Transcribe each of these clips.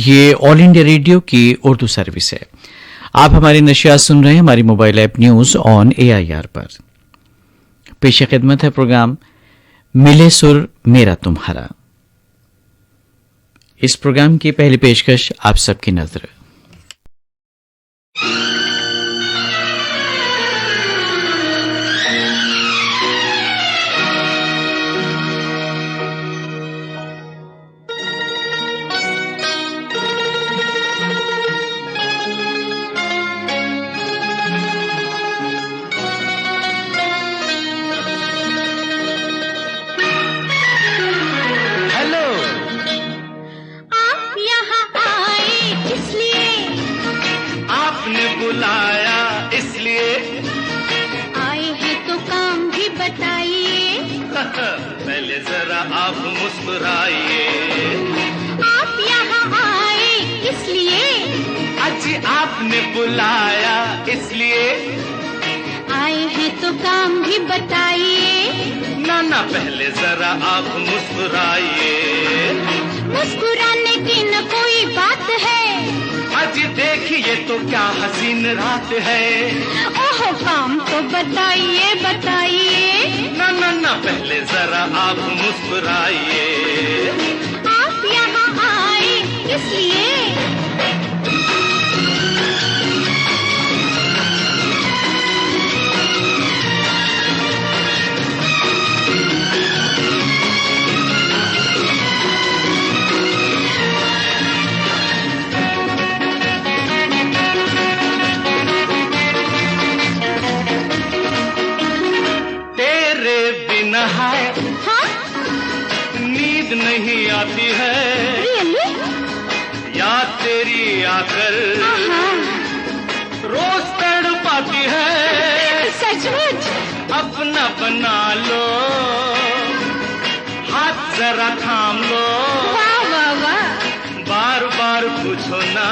ये all India radio की Urdu service है। आप हमारी नशियात सुन रहे हैं हमारी mobile app news on AIR पर। पेश खिदमत है प्रोग्राम मिले सुर मेरा तुम्हारा। इस प्रोग्राम की पहली पेशकश आप सबकी नजर। पहले जरा आप मुस्कुराइए। आप यहाँ आए इसलिए, अजी आपने बुलाया इसलिए, आए हैं तो काम भी बताइए। ना ना पहले जरा आप मुस्कुराइए। मुस्कुराने की न कोई बात है, अजी देखिए तो क्या हसीन रात है। ओह काम तो बताइए बताइए। ना ना ना पहले जरा आप मुस्कुराइए। आप यहाँ आए इसलिए, नींद नहीं आती है। याद तेरी आकर रोज तड़पाती है। सचमुच अपना बना लो, हाथ जरा थाम लो। वाह वाह वाह, बार बार पूछो ना,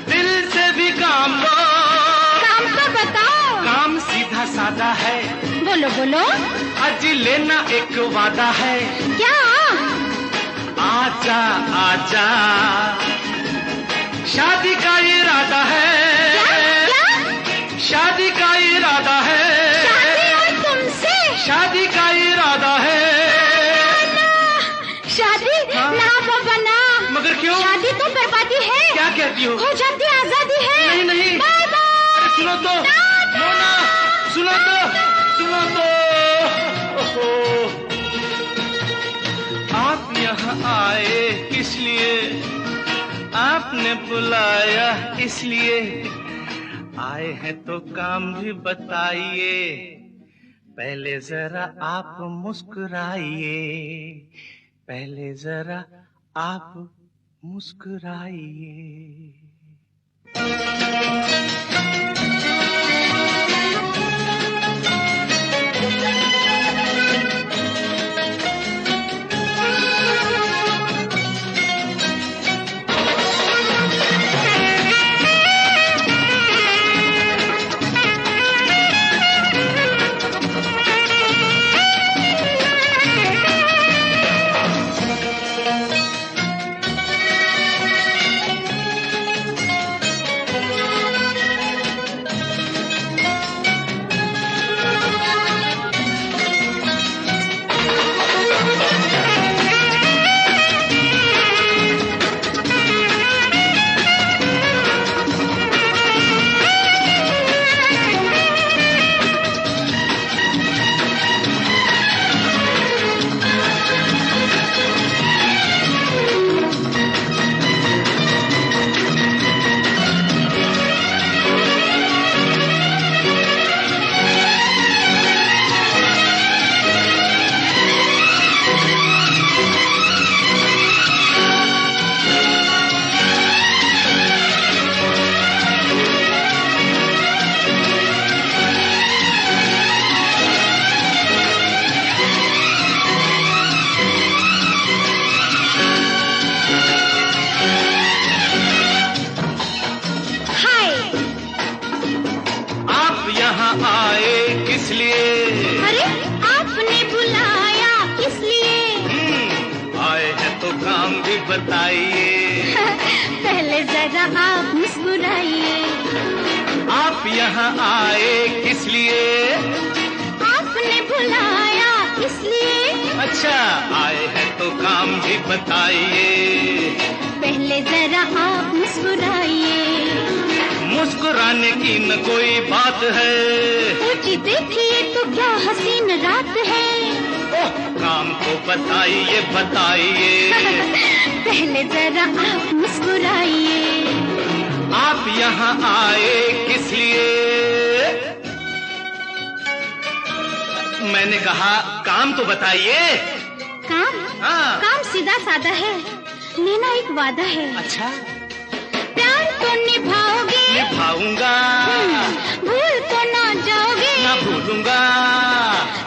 दिल से भी काम लो। काम तो बताओ। काम सीधा सादा है। बोलो बोलो। अजी लेना एक वादा है। क्या? आजा आजा, शादी का इरादा है। क्या? शादी का इरादा है। शादी और तुमसे? शादी का इरादा है। शादी? हाँ? ना बाबा ना। मगर क्यों? शादी तो बर्बादी है। क्या कहती हो? हो जाती आजादी है। नहीं नहीं। Bye bye. सुनो तो। मोना सुनो तो, सुनो तो। आप यहाँ आए इसलिए, आपने बुलाया इसलिए, आए हैं तो काम भी बताइए। पहले जरा आप मुस्कुराइए। पहले जरा आप मुस्कुराइए। पहले जरा आप मुस्कुराइए। आप यहाँ आए किस लिए? आपने बुलाया इसलिए। अच्छा, आए हैं तो काम भी बताइए। पहले जरा आप मुस्कुराइए। मुस्कुराने की न कोई बात है। जी देखिए तो क्या हसीन रात है। ओह, काम तो बताइए बताइए। पहले जरा आप मुस्कुराइए। आप यहाँ आए किस लिए? मैंने कहा काम तो बताइए। काम? हाँ। काम सीधा सादा है, लेना एक वादा है। अच्छा, प्यार तो निभाओगे? निभाऊंगा। भूल तो ना जाओगे? ना भूलूंगा।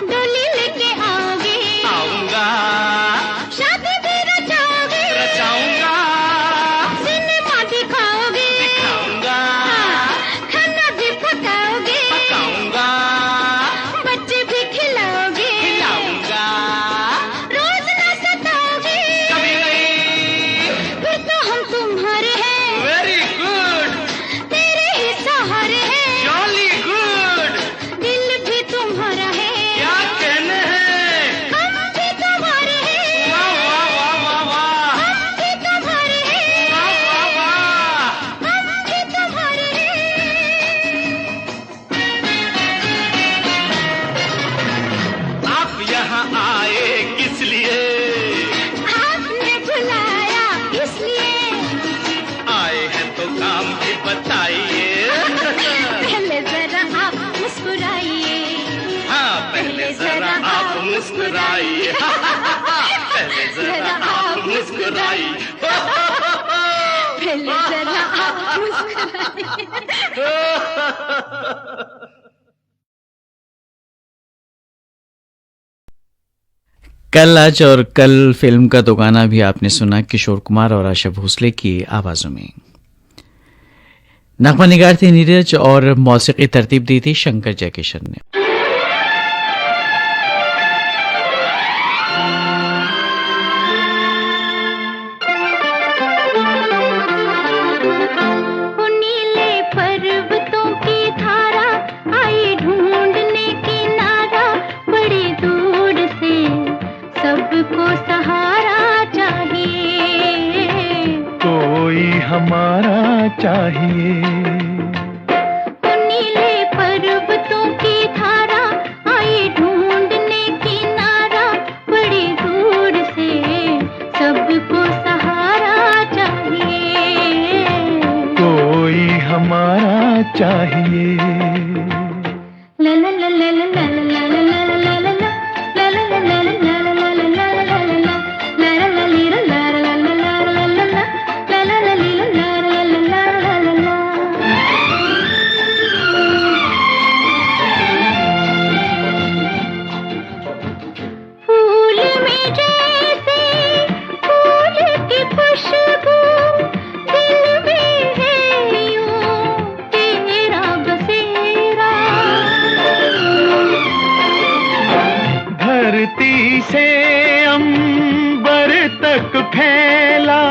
डोली लेके आओगे? आऊंगा। शादी भी रचाओगे? रचाऊंगा। सिनेमा दिखाओगे? दिखाऊंगा। खाना भी पकाओगे? पकाऊंगा। बच्चे भी खिलाओगे? खिलाऊंगा। रोज ना सताओगे? कभी नहीं। फिर तो हम तुम्हारे हैं। Very good. तेरे ही सहारे हैं। Jolly good. दिल भी तुम्हारा है। क्या कहने हैं? हम भी तुम्हारे हैं। वाह वाह वाह वाह वाह। हम भी तुम्हारे हैं। वाह वाह वाह। हम भी तुम्हारे हैं। आप यहाँ आए किस लिए? आपने बुलाया इसलिए। आए हैं तो काम भी बताइए। पहले जरा आप मुस्कुराइए। हाँ, पहले जरा आप मुस्कुराइए। पहले जरा आप मुस्कुराइए। पहले जरा आप मुस्कुराइए। कल आज और कल फिल्म का तो गाना भी आपने सुना किशोर कुमार और आशा भोसले की आवाजों में। नगमा निगार थी नीरज और मौसीकी तरतीब दी थी शंकर जयकिशन ने। नीले पर्वतों की धारा आई ढूंढने किनारा, बड़ी दूर से सबको सहारा चाहिए। कोई हमारा चाहिए। नीले पर्वतों की धारा आई ढूंढने किनारा, बड़ी दूर से सबको सहारा चाहिए। कोई हमारा चाहिए। ला ला ला ला ला ला ला ला ला ला ला ला ला। फूल में जैसे फूल की खुशबू, दिल में है यूं तेरा बसेरा। धरती से अंबर तक फैला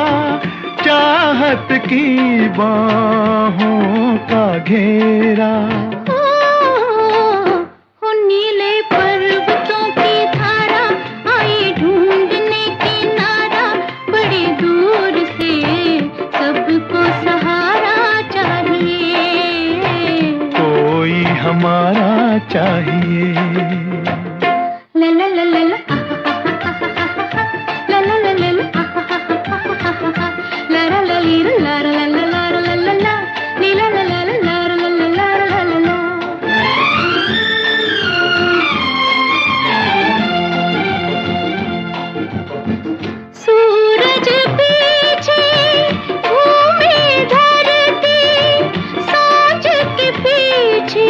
चाहत की बाहों का घेरा। नीले पर्वतों की धारा आई ढूंढने किनारा, बड़ी दूर से सबको सहारा चाहिए। कोई हमारा चाहिए। ला ला ला ला ला ला ला ला ला ला ला ला ली ला ला ला ला ला ला ला ला ली ला ला ला ला ला ला ला ला ला। सूरज पीछे घूमे धरती, सांझ के पीछे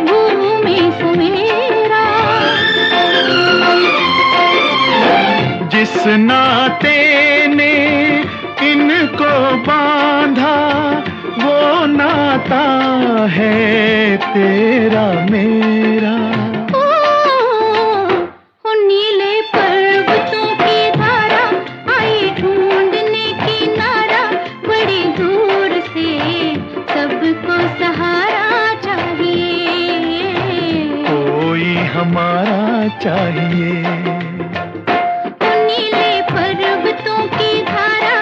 घूमे सवेरा। जिस नाते ने इनको बांधा, वो नाता है तेरा मेरा। नीले पर्वतों की धारा आई ढूंढने किनारा, चाहिए। नीले पर्वतों की धारा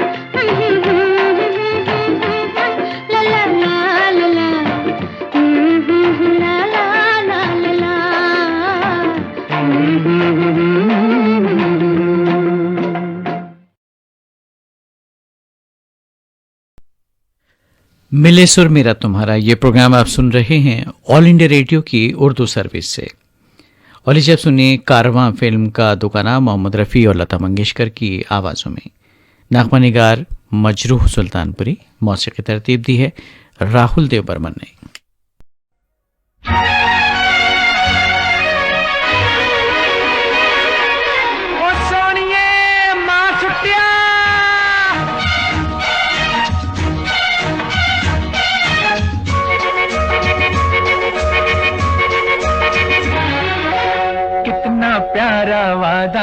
ला ला ला ला ला ला ला ला मिले सुर मेरा तुम्हारा ये प्रोग्राम आप सुन रहे हैं ऑल इंडिया रेडियो की उर्दू सर्विस से। और लीजिए अब सुनिए कारवां फिल्म का दुकाना मोहम्मद रफ़ी और लता मंगेशकर की आवाज़ों में। नग़मा निगार मजरूह सुल्तानपुरी, मौसीक़ी तरतीब दी है राहुल देव बर्मन ने। प्यारा वादा,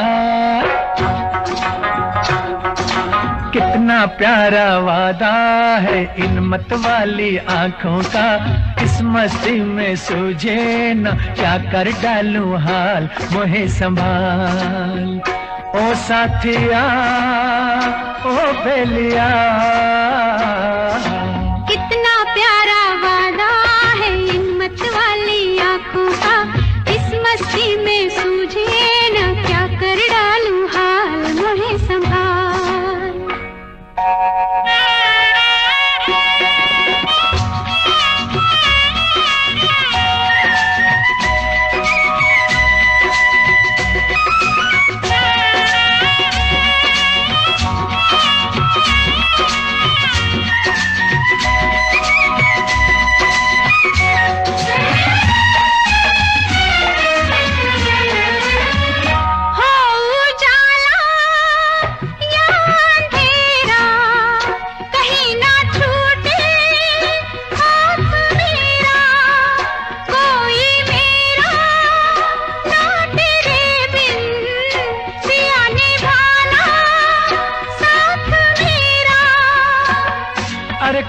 कितना प्यारा वादा है इन मत वाली आंखों का, इस मस्ती में सूझे न क्या कर डालूं हाल, मोहे संभाल ओ साथिया ओ बेलिया। कितना प्यारा वादा है इन मत वाली आंखों का, इस मस्ती में सूझे न क्या कर डालूं हाल, मोहे संभाल।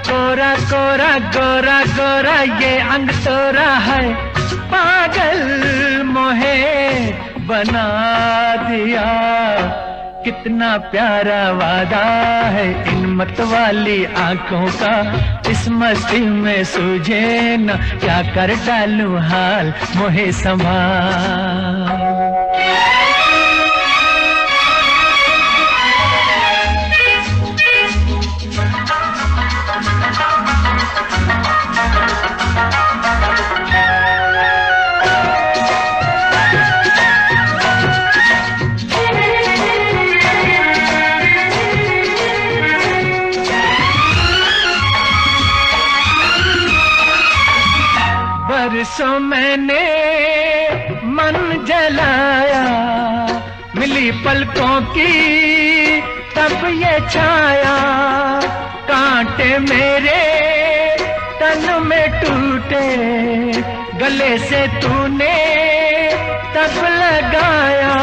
कोरा कोरा गोरा गोरा ये अंग तोरा है, पागल मोहे बना दिया। कितना प्यारा वादा है इन मत वाली आंखों का, इस मस्ती में सूझे न क्या कर डालूं हाल, मोहे संभाल। बरसों मैंने मन जलाया, मिली पलकों की तब ये छाया, कांटे मेरे तन में टूटे, गले से तूने तब लगाया।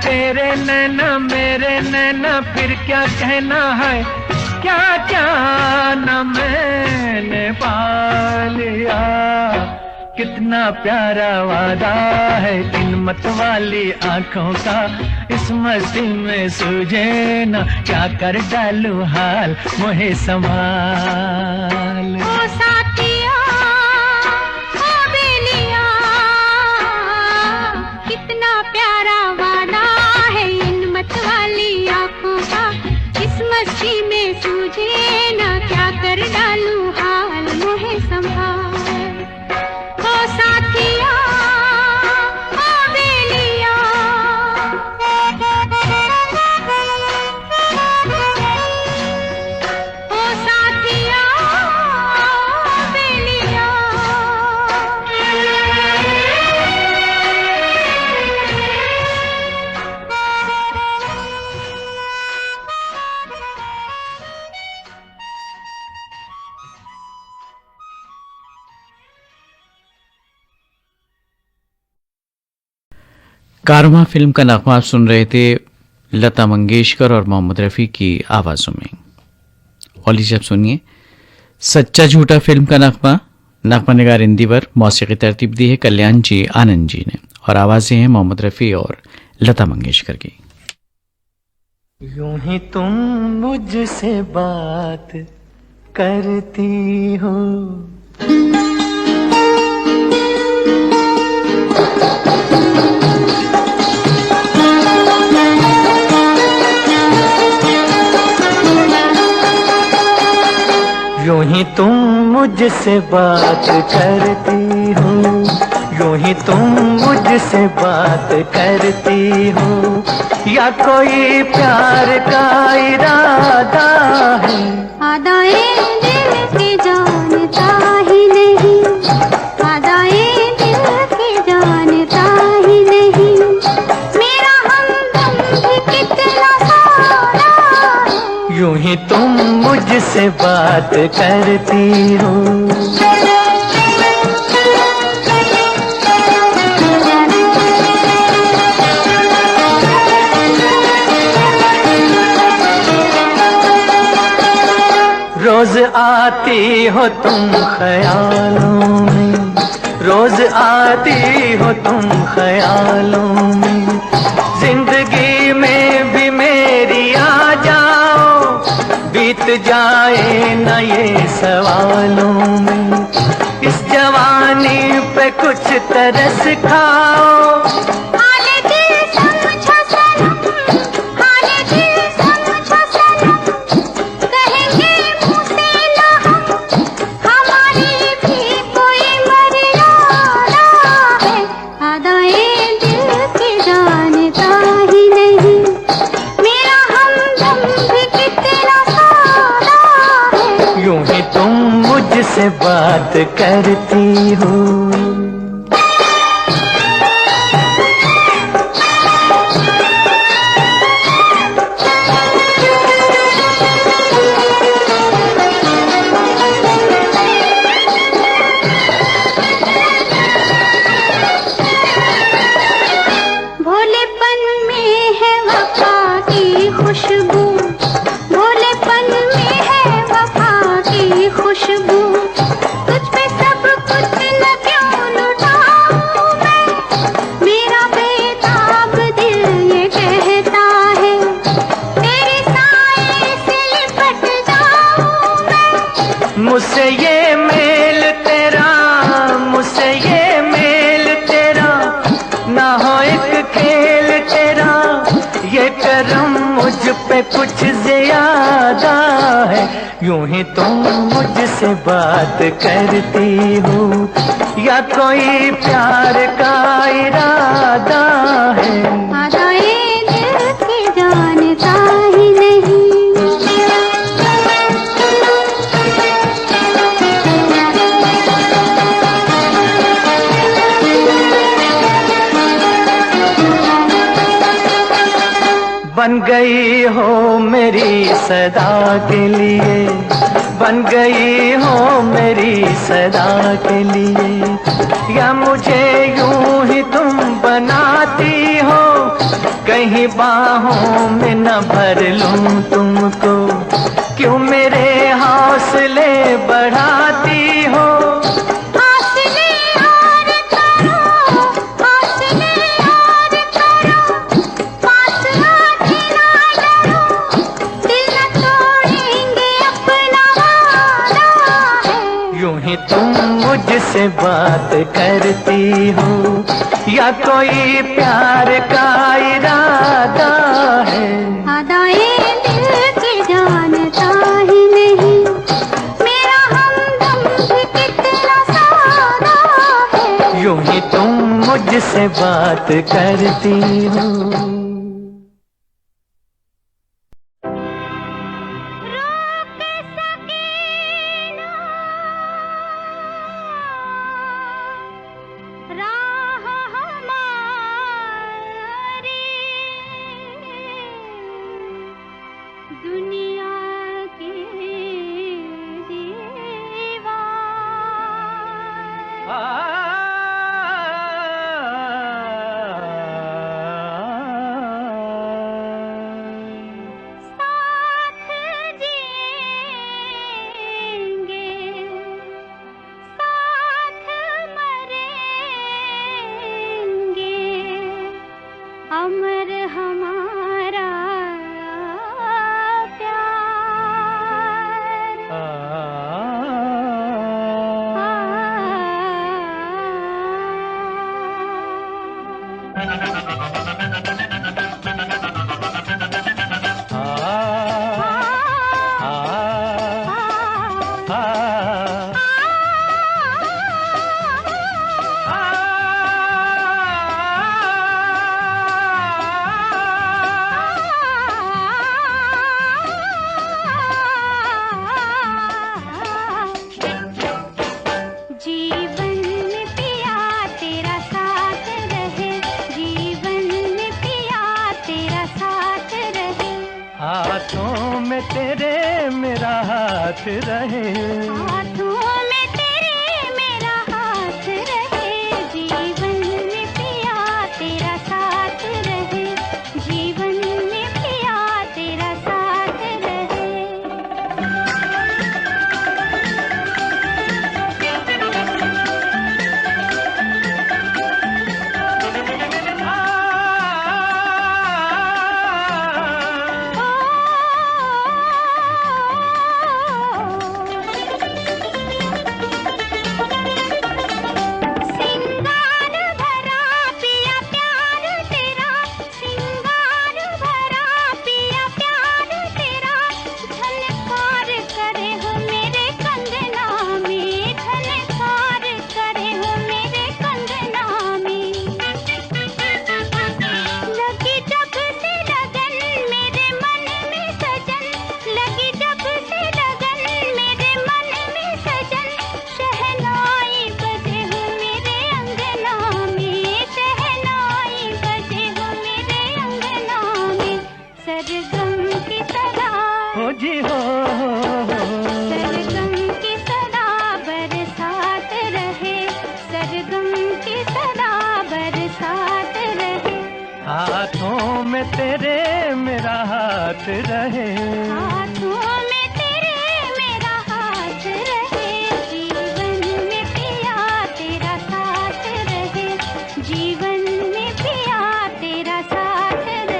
तेरे नैना मेरे नैना फिर क्या कहना है, क्या क्या न मैंने पा लिया। कितना प्यारा वादा है इन मत वाली आंखों का, इस मस्ती में सूझे ना क्या कर डालूं हाल मोहे संभाल। ओ साथिया ओ बेलिया, कितना प्यारा वादा है इन मत वाली आंखों का, इस मस्ती में सूझे ना क्या कर डालूं हाल मोहे संभाल। कारवां फिल्म का नगमा आप सुन रहे थे लता मंगेशकर और मोहम्मद रफ़ी की आवाज़ों में। और लीजिए अब सुनिए सच्चा झूठा फिल्म का नगमा। नगमा निगार इंदिवर, मौसीकी तरतीब दी है कल्याण जी आनंद जी ने और आवाज़ें हैं मोहम्मद रफ़ी और लता मंगेशकर की। यूं ही तुम मुझसे बात करती हो, यूं ही तुम मुझसे बात करती हो, यूं ही तुम मुझसे बात करती हो, या कोई प्यार का इरादा है? आदाए दिल के जानता ही नहीं, आदाए दिल के जानता ही नहीं, मेरा हमदम भी कितना सारा है। यूं ही तुम मुझसे बात करती हो। रोज आती हो तुम ख्यालों में, रोज आती हो तुम ख्यालों में, जिंदगी में भी मेरी आ जाओ, बीत जाए न ये सवालों में, इस जवानी पे कुछ तरस खाओ। से बात करती हो। भोलेपन में है वफा की खुशबू, भोलेपन में है वफा की खुशबू, मुझसे ये मेल तेरा, मुझसे ये मेल तेरा, ना हो एक खेल तेरा, ये करम मुझ पे कुछ ज्यादा है। यूं ही तुम मुझसे बात करती हो, या कोई प्यार का इरादा है? आदाए दिल के जानता ही नहीं, बन गई हो मेरी सदा के लिए, बन गई हो मेरी सदा के लिए, या मुझे यूं ही तुम बनाती हो, कहीं बाहों में न भर लूं तुमको, क्यों मेरे हौसले बढ़ाती हो? हौसले मुझसे बात करती हो, या कोई प्यार का इरादा है। अदाए दिल की जानता ही नहीं, मेरा हमदम भी कितना सादा है। यूं ही तुम मुझसे बात करती हो। दुनिया के दीवार साथ जिएंगे, साथ मरेंगे, अमर हमारा हाथों में तेरे मेरा हाथ रहे, हाथों में तेरे मेरा हाथ रहे, जीवन में पिया तेरा साथ रहे, जीवन में पिया तेरा साथ रहे। जी हो सरगम की सदा बरसात रहे, सरगम की सदा बरसात रहे। हाथों में तेरे मेरा हाथ रहे, हाथों में तेरे मेरा हाथ रहे, जीवन में पिया तेरा साथ रहे, जीवन में पिया तेरा साथ रहे।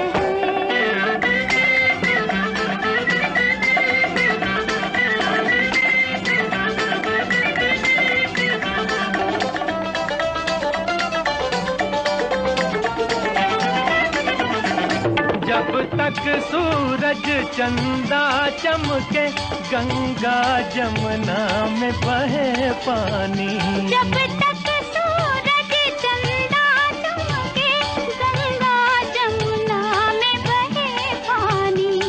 जब तक सूरज चंदा चमके, गंगा जमुना में बहे पानी। जब तक सूरज चंदा चमके, गंगा जमुना में बहे पानी।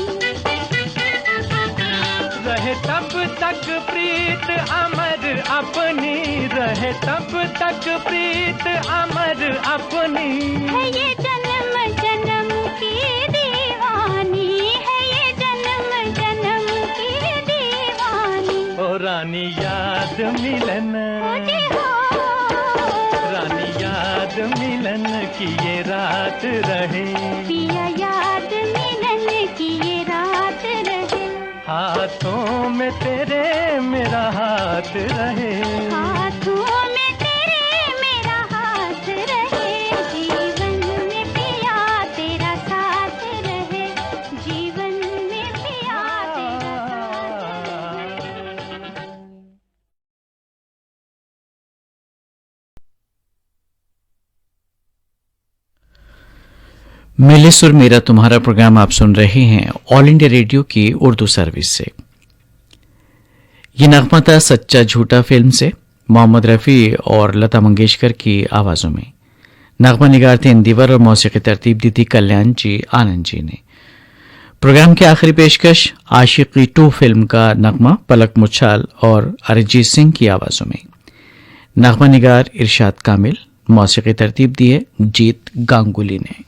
रहे तब तक प्रीत अमर अपनी, रहे तब तक प्रीत अमर अपनी। है ये जन्म जन्म की दीवानी, है ये जन्म जन्म की दीवानी। ओ रानी याद मिलन, मुझे हो रानी याद मिलन की ये रात रहे, पिया याद मिलन की ये रात रहे। हाथों में तेरे मेरा हाथ रहे, हाथों मिले सुर मेरा तुम्हारा प्रोग्राम आप सुन रहे हैं ऑल इंडिया रेडियो की उर्दू सर्विस से। ये नगमा था सच्चा झूठा फिल्म से, मोहम्मद रफ़ी और लता मंगेशकर की आवाज़ों में। नगमा निगार थे इंदिवर और मौसीकी तरतीब दी थी कल्याण जी आनंद जी ने। प्रोग्राम की आखिरी पेशकश आशिकी 2 फिल्म का नगमा पलक मुच्छाल और अरिजीत सिंह की आवाज़ों में। नगमा निगार इरशाद कामिल, मौसीकी तरतीब दी है जीत गांगुली ने।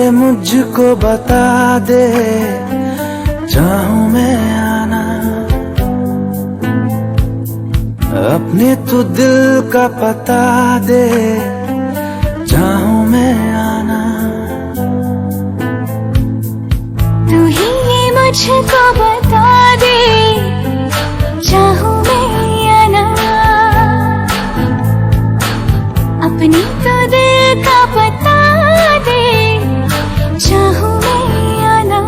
मुझको बता दे चाहूं मैं आना, अपने तो दिल का पता दे चाहूं मैं आना। तू ही मुझको बता दे चाहूं मैं आना, अपने तो दिल का पता दे चाहूं मैं आना।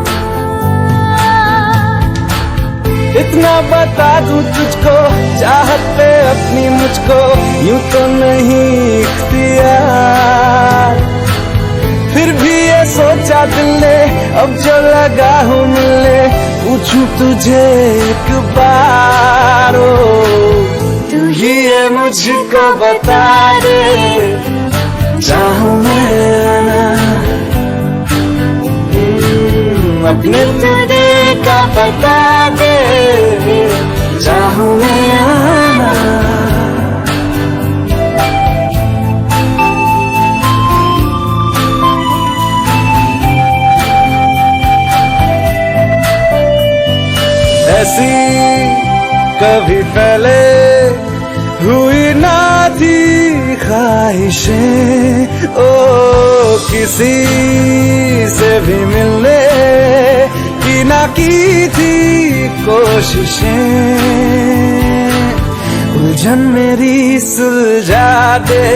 इतना बता दूं तुझको, चाहत पे अपनी मुझको यूं तो नहीं इख्तियार, फिर भी ये सोचा दिल ने अब जो लगा हूं मिलने, पूछूं तुझे एक बार। तू ही ये मुझको बता दे चाहूं मैं आना, अपने तो दिल का पता दे चाहूं मैं आना। ऐसी कभी पहले हुई ना थी ख्वाहिशें, ओ किसी से भी मिलने की ना की थी कोशिशें, उलझन मेरी सुलझा दे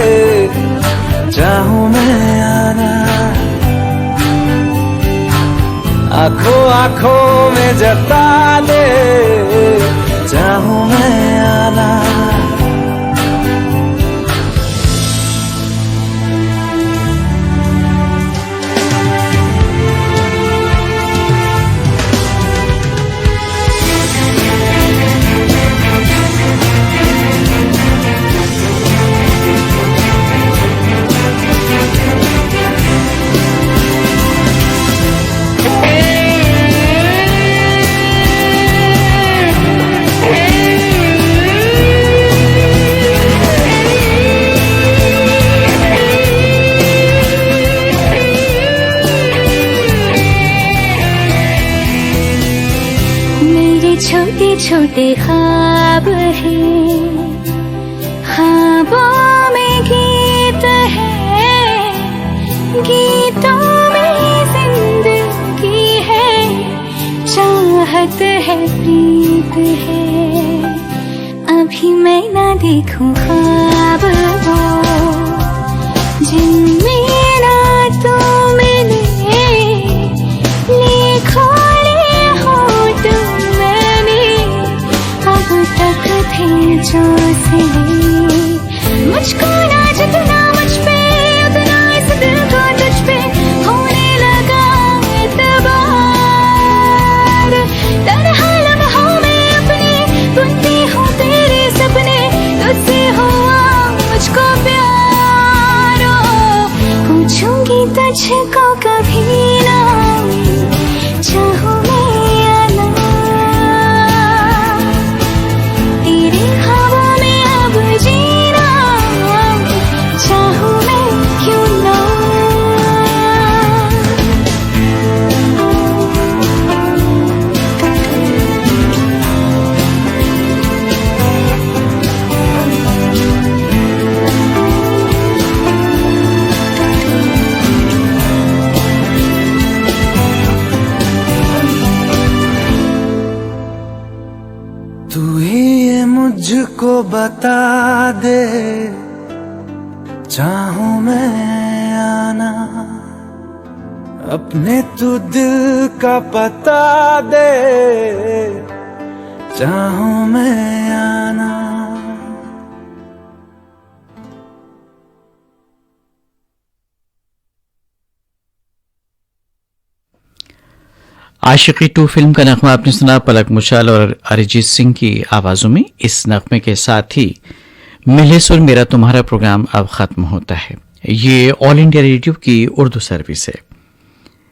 चाहूं मैं आना, आंखों आंखों में जता दे चाहूं मैं आना। छोटे छोटे ख्वाब हैं, ख्वाबों में गीत है, गीतों में जिंदगी है, चाहत है प्रीत है। अभी मैं ना देखूं ख्वाब वो जिनमें ना तू मिले, लिखो जो सिले मुझको ना जितना मुझ पे उतना इस दिल को तुझ पे होने लगा एतबार, तरह लम्हों में अपने बुनती हूँ तेरे सपने, तुझसे हुआ मुझको प्यार। पूछूंगी तुझको कभी ना चाहूं मैं आना, तेरे ख्वाबों में अब जीना मुझको बता दे, चाहूं मैं आना, अपने तू दिल का पता दे, चाहूं मैं आना। आशिकी 2 फिल्म का नगमा आपने सुना पलक मुछाल और अरिजीत सिंह की आवाजों में। इस नगमे के साथ ही मिले सुर मेरा तुम्हारा प्रोग्राम अब खत्म होता है। ये ऑल इंडिया रेडियो की उर्दू सर्विस है।